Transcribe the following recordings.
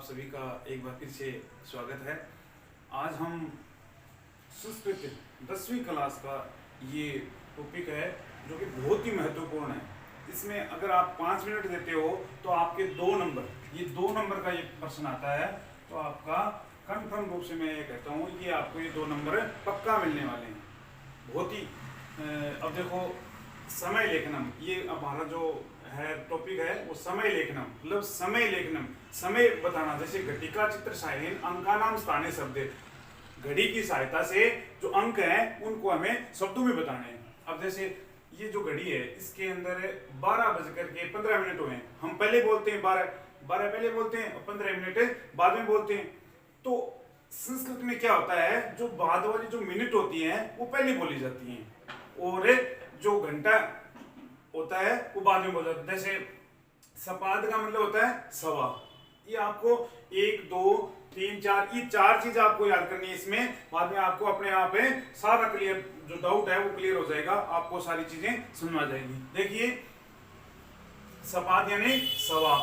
आप सभी का एक बार फिर से स्वागत है। आज हम संस्कृत 10वीं क्लास का ये टॉपिक है जो कि बहुत ही महत्वपूर्ण है। इसमें अगर आप 5 मिनट देते हो तो आपके 2 नंबर का ये प्रश्न आता है, तो आपका कन्फर्म रूप से मैं ये कहता हूँ कि आपको ये 2 नंबर पक्का मिलने वाले हैं। बहुत ही अब देखो, समय लेखनम ये हमारा जो है टॉपिक है वो समय लेखनम, मतलब समय लेखनम, समय बताना। जैसे घटिका चित्र सायन अंकानाम स्थाने शब्द, घड़ी की सहायता से जो अंक हैं उनको हमें शब्दों में बताने हैं। अब जैसे ये जो घड़ी है इसके अंदर 12:15 हुए हैं। हम पहले बोलते हैं 12 पहले बोलते हैं और 15 मिनट बाद में बोलते हैं। तो संस्कृत में क्या होता है, जो बाद वाली जो मिनट होती हैं वो पहले बोली जाती हैं और जो घंटा होता है वो बाद में बोला जाता है। जैसे सपाद का मतलब होता है सवा। ये आपको 1 2 3 4 ये 4 चीज आपको याद करनी है। इसमें बाद में आपको अपने आप सारा क्लियर, जो डाउट है वो क्लियर हो जाएगा, आपको सारी चीजें समझ आ जाएगी। देखिए सपाद यानी सवा।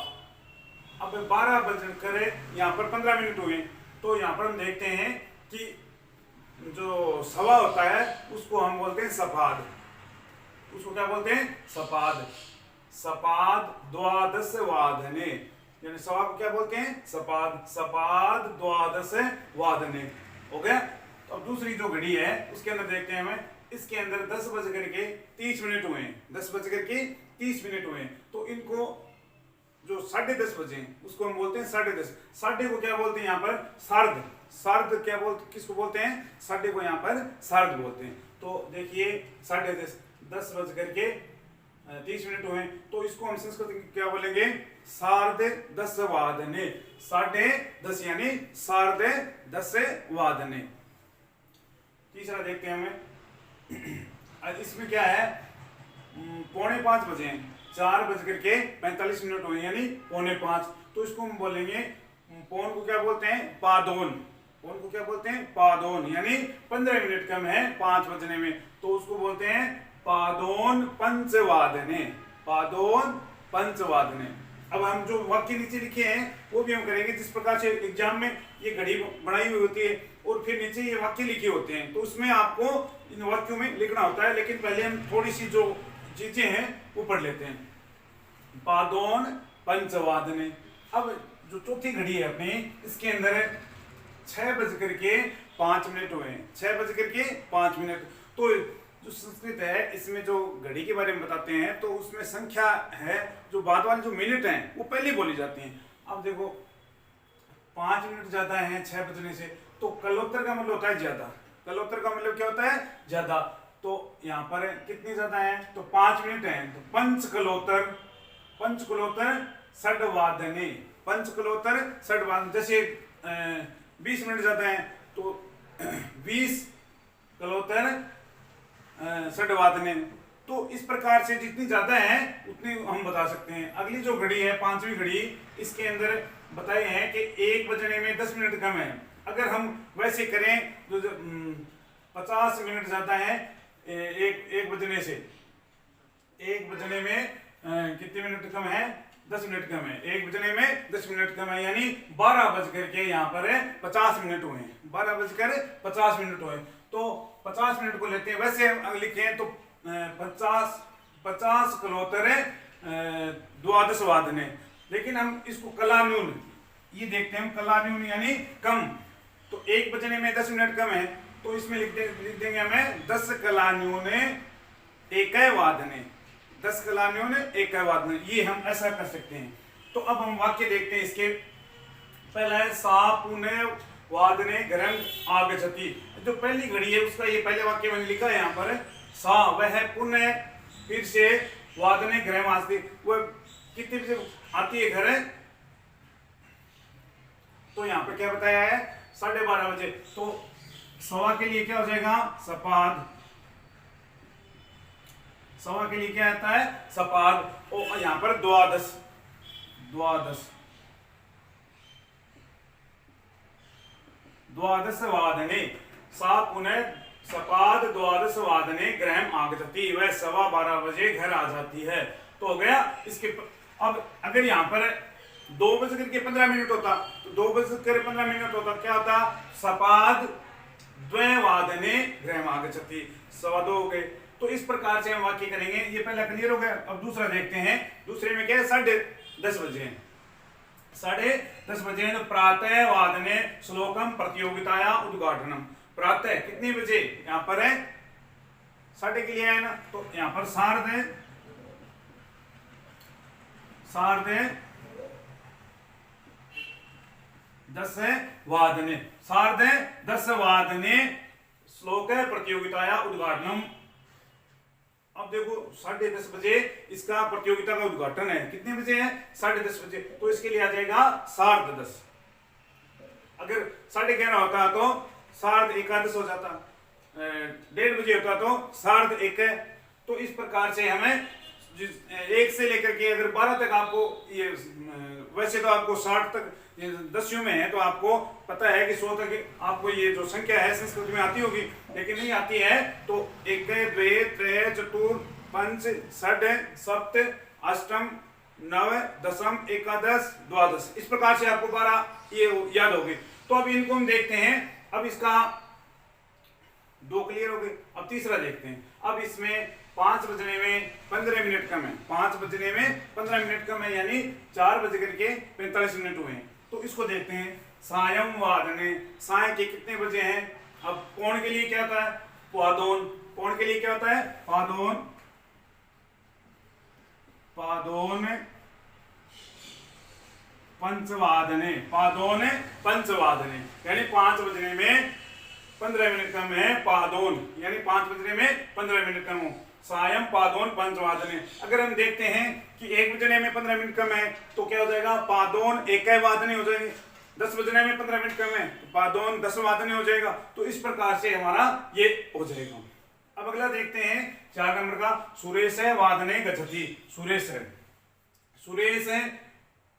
अब 12 बजकर यहाँ पर 15 मिनट हुए, तो यहाँ पर हम देखते हैं कि जो सवा होता है उसको हम बोलते हैं सपाद। उसको क्या बोलते हैं? सपाद। सपाद द्वादश वादने, यानी सवा को क्या बोलते हैं? सपाद। सपाद द्वादश वादने हो गया। तो अब दूसरी जो घड़ी है उसके अंदर देखते हैं हमें, इसके अंदर 10:30 हुए हैं। 10:30 हुए हैं, तो इनको जो 10:30 बजे उसको हम बोलते हैं 10:30। साढ़े को क्या बोलते हैं यहाँ पर? सार्ध। सार्ध क्या बोलते, किसको बोलते हैं? साढ़े को यहाँ पर सार्ध बोलते हैं। तो देखिए 10:30, 10:30 हुए, तो इसको हम संस्कृत में क्या बोलेंगे? सार्ध 10 वादने। 10:30 यानी सार्ध 10 वादने। तीसरा देखते हैं हमें, इसमें क्या है? 4:45 बजे हैं। 4:45 हुए यानी 4:45, तो इसको हम बोलेंगे, पौन को क्या बोलते हैं? पादोन। पौन को क्या बोलते हैं? पादोन, यानी 15 मिनट कम है 5 बजने में, तो उसको बोलते हैं पादोन पंचवादने। पादोन पंचवादने। अब हम जो वाक्य नीचे लिखे हैं वो भी हम करेंगे। जिस प्रकार से एग्जाम में ये घड़ी बनाई हुई होती है और फिर नीचे ये वाक्य लिखे होते हैं, तो उसमें आपको इन वाक्यों में लिखना होता है। लेकिन पहले हम थोड़ी सी जो चीजें हैं वो पढ़ लेते हैं। पादोन पंचवादने। अब जो चौथी घड़ी है अपनी, इसके अंदर 6:05 हुए हैं। 6:05। तो जो संस्कृत है इसमें जो घड़ी के बारे में बताते हैं, तो उसमें संख्या है, जो बाद वाली जो मिनट हैं वो पहले बोली जाती हैं। अब देखो 5 मिनट ज्यादा हैं 6 बजने से, तो कलोत्तर का मतलब होता है ज्यादा। कलोत्तर का मतलब क्या होता है? ज्यादा। तो यहाँ पर कितनी ज्यादा है? तो 5 मिनट है, तो पंचकलोत्तर। पंचकलोत्तर षड्वादने। पंचकलोत्तर षड्वादन। जैसे 20 मिनट ज्यादा है तो 20 कलोत्तर षड्वादने। तो इस प्रकार से जितनी ज्यादा है उतनी हम बता सकते हैं। अगली जो घड़ी है 5वीं घड़ी, इसके अंदर बताए हैं कि 1 बजने में 10 मिनट कम है। अगर हम वैसे करें तो 50 मिनट ज्यादा है एक बजने से। 1 बजने में कितने मिनट कम है? 10 मिनट कम है। 1 बजने में 10 मिनट कम है, यानी 12:50 यहाँ पर 50 मिनट हुए। 12:50 हुए, तो 50 मिनट को लेते हैं। वैसे लिखे हैं तो 50 कलोत्तर द्वादश वादने। लेकिन हम इसको कलान्यून ये देखते हैं, कलान्यून यानी कम। तो 1 बजने में 10 मिनट कम है, तो इसमें लिख देंगे हमें 10 कलान्यून एकवादने। 10 कलान्यून एकवादने, ये हम ऐसा कर सकते हैं। तो अब हम वाक्य देखते हैं इसके। पहला है सा पुनः वादने गरम आगच्छति। जो पहली घड़ी है उसका ये पहले वाक्य मैंने लिखा है यहाँ पर। सा वह पुनः फिर से, वादने गरम आती, वह कितने बजे आती है घर? तो यहाँ पर क्या बताया है? 12:30 बजे। तो सवा के लिए क्या हो जाएगा? सपाद। सवा के लिए क्या आता है? सपाद। और यहाँ पर द्वादश। द्वादश वादने। सा पुनः सपाद द्वादश वादने गृहम आगच्छति। वह 12:15 बजे घर आ जाती है। तो हो गया इसके। अब अगर यहाँ पर 2:15 होता तो 2:15 होता, क्या होता, सपाद द्वयवादने गृहम् आगच्छति, 2:15 हो गए। तो इस प्रकार से हम वाक्य करेंगे। ये पहला क्लियर हो गया। अब दूसरा देखते हैं। दूसरे में क्या है, 10:30 बजे हैं, 10:30 बजे हैं। तो प्रातः वादने श्लोकम प्रतियोगिताया उद्घाटनम। प्रातः कितने बजे, यहां पर है साढ़े के लिए है ना, तो यहां पर सार्ध 10 वादने, सार्ध 10 वादने श्लोक प्रतियोगिताया उद्घाटनम। अब देखो 10:30 बजे इसका प्रतियोगिता का उद्घाटन है। कितने बजे है, 10:30 बजे। तो इसके लिए आ जाएगा सार्ध 10। अगर 11:30 होता तो सार्ध 1:10 हो जाता, 1:30 बजे होता तो सार्ध 1 है। तो इस प्रकार से हमें 1 से लेकर के अगर 12 तक आपको ये, वैसे तो आपको 60 तक दस्युं में है, तो आपको पता है कि 100 तक आपको ये जो संख्या है संस्कृत में आती होगी, लेकिन नहीं आती है। तो 1 2 3 4 5 6 7 8 9 10 11 12, इस प्रकार से आपको 12 ये याद होगी। तो अब इनको हम देखते हैं। अब इसका 2 क्लियर हो गए। अब तीसरा देखते हैं। अब इसमें 5 बजने में 15 मिनट कम है, 5 बजने में 15 मिनट कम है, यानी 4:45 हुए हैं। तो इसको देखते हैं। सायं वादने, साय के कितने बजे हैं। अब पौन के लिए क्या होता है, पादोन। पौन के लिए क्या होता है, पादोन। पंचवादने, पादोन पंचवादने, यानी 5 बजने में 15 मिनट कम है, पादोन, यानी 5 बजने में 15 मिनट कम हो। सायं पादोन पंचवादने। अगर हम देखते हैं कि 1 बजने में 15 मिनट कम है, तो क्या हो जाएगा, पादोन 1 वादने हो जाएंगे। 10 बजने में 15 मिनट कम है, तो पादोन 10 वादने हो जाएगा। तो इस प्रकार से हमारा ये हो जाएगा। अब अगला देखते हैं 4 नंबर का। सुरेश वादने गच्छति। सुरेश है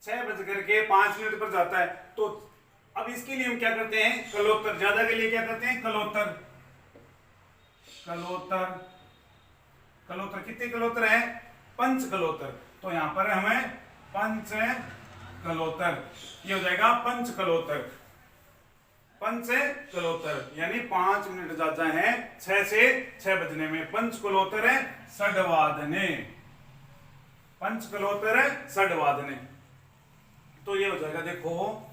6:05 पर जाता है। तो अब इसके लिए हम क्या करते हैं, कलोत्तर। ज्यादा के लिए क्या करते हैं, कलोत्तर। कलोत्तर कितने कलोत्तर है, 5 कलोत्तर। तो यहां पर हमें 5 कलोत्तर, ये हो जाएगा 5 कलोत्तर। 5 कलोत्तर यानी 5 मिनट जाता है 6 से 6 बजने में। 5 कलोत्तर है षड्वादने, 5 कलोत्तर है षड्वादने। तो ये हो जाएगा, देखो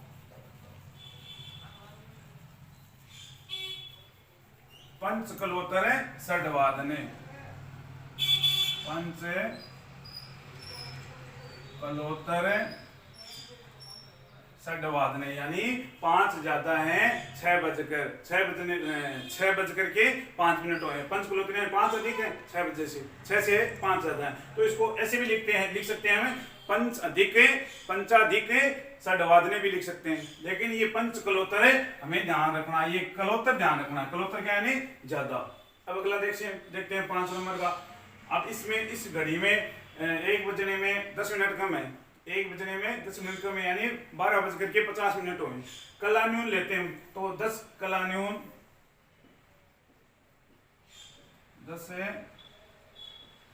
5 कलोत्तर है षड्वादने, 5 कलोत्तर षड्वादने, यानी 5 ज्यादा है 6 बजकर 5 मिनट हुए। 5 कलोत्तर यानी 5 अधिक है 6 बजे से, 6 से 5 ज्यादा है। तो इसको ऐसे भी लिख सकते हैं हमें, पंचाधिक षड्वादने भी लिख सकते हैं। लेकिन ये 5 कलोत्तर है, हमें ध्यान रखना, ये कलोत्तर ध्यान रखना। कलोत्तर क्या है, ज्यादा। अब अगला देखते हैं 5 नंबर का। अब इसमें इस घड़ी में 1 बजने में 10 मिनट कम है, 1 बजने में 10 मिनट कम है, यानी 12:50 हो गए। कलान्यून लेते हैं, तो 10 कलान्यून 10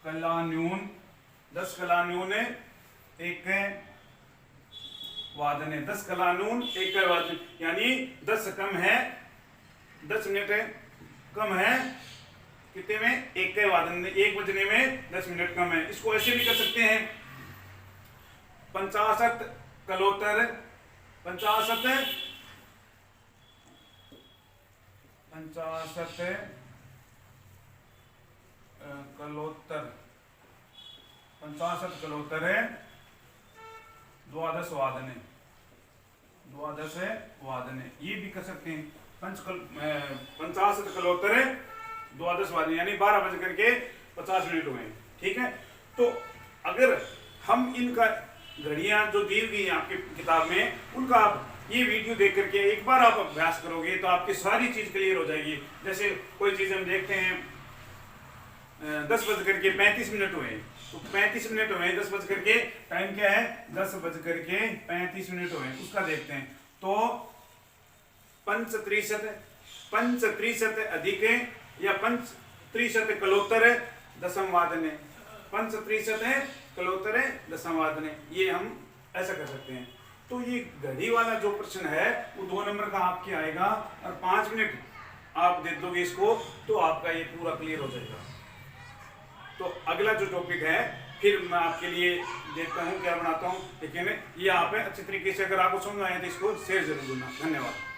कलान्यून 1 वादने, 10 कलान्यून 1 वादने, यानी 10 कम है, 10 मिनट कम है कितने में, 1 वादने, 1 बजने में 10 मिनट कम है। इसको ऐसे भी कर सकते हैं, 50 कलोत्तर 50 कलोत्तर है 12 वादने, ये भी कर सकते हैं। 50 कलोत्तर है 12 वादने, यानी 12:50 हुए। ठीक है। तो अगर हम इनका घड़ियां जो दी हुई हैं आपकी किताब में, उनका आप ये वीडियो देख करके एक बार आप अभ्यास करोगे तो आपकी सारी चीज क्लियर हो जाएगी। जैसे कोई चीज हम देखते हैं 10:35 हुए, तो 35 मिनट हुए, 10 बज करके, टाइम क्या है 10:35 हुए, उसका देखते हैं। तो 35 अधिक या 35 कलोत्तर 10 वादने, 35 कलोत्तर 10 वादने, ये हम ऐसा कर सकते हैं। तो ये घड़ी वाला जो प्रश्न है वो 2 नंबर का आपके आएगा, और 5 मिनट आप दे दोगे इसको तो आपका ये पूरा क्लियर हो जाएगा। तो अगला जो टॉपिक है फिर मैं आपके लिए देखता हूँ क्या बनाता हूँ, लेकिन ये आप अच्छे तरीके से अगर आपको समझ में आए तो इसको शेयर जरूर करना। धन्यवाद।